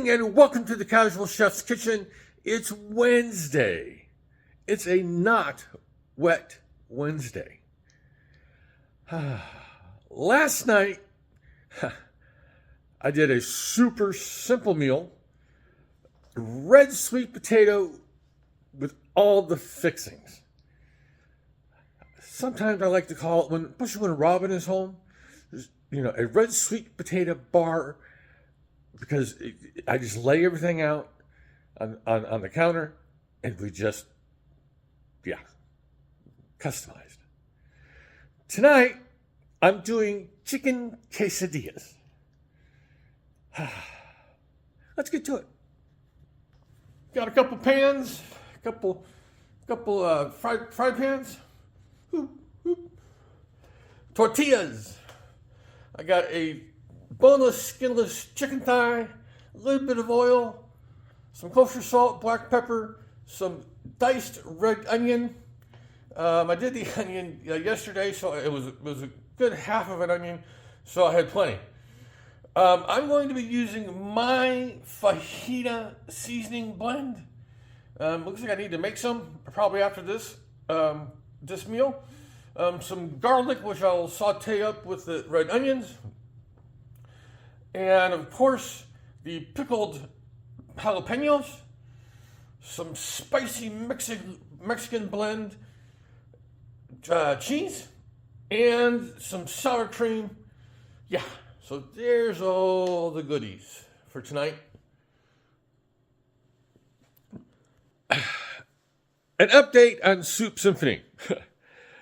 morning and welcome to the Casual Chef's Kitchen. It's Wednesday. It's a not wet Wednesday. Last night, I did a super simple meal. Red sweet potato with all the fixings. Sometimes I like to call it, especially when Robin is home, a red sweet potato bar, because I just lay everything out on the counter and we just, customized. Tonight, I'm doing chicken quesadillas. Let's get to it. Got a couple pans, couple fry pans. Tortillas. I got a boneless, skinless chicken thigh, a little bit of oil, some kosher salt, black pepper, some diced red onion. I did the onion yesterday, so it was a good half of an onion, so I had plenty. I'm going to be using my fajita seasoning blend. Looks like I need to make some probably after this meal. Some garlic, which I'll saute up with the red onions. And of course, the pickled jalapenos. Some spicy Mexican blend cheese. And some sour cream. Yeah, so there's all the goodies for tonight. An update on Soup Symphony.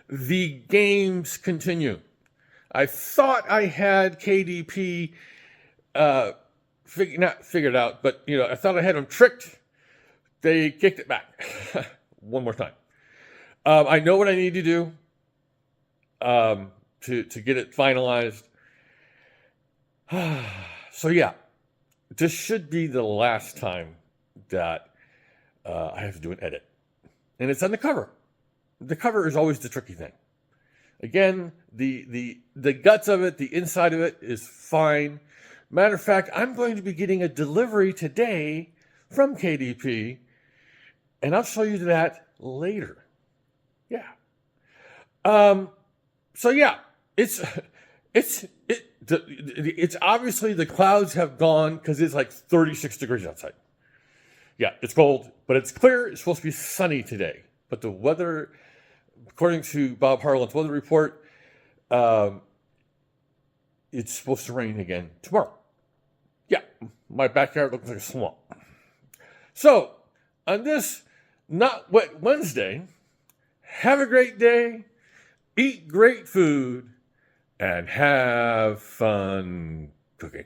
The games continue. I thought I had KDP not figured out, but I thought I had them tricked. They kicked it back one more time. I know what I need to do to get it finalized. So this should be the last time that I have to do an edit, and it's on the cover. The cover is always the tricky thing. Again, the guts of it, the inside of it is fine. Matter of fact, I'm going to be getting a delivery today from KDP, and I'll show you that later. Yeah. It's obviously the clouds have gone because it's like 36 degrees outside. Yeah, it's cold, but it's clear. It's supposed to be sunny today. But the weather, according to Bob Harlan's weather report, it's supposed to rain again tomorrow. Yeah, my backyard looks like a swamp. So, on this Not Wet Wednesday, have a great day, eat great food, and have fun cooking.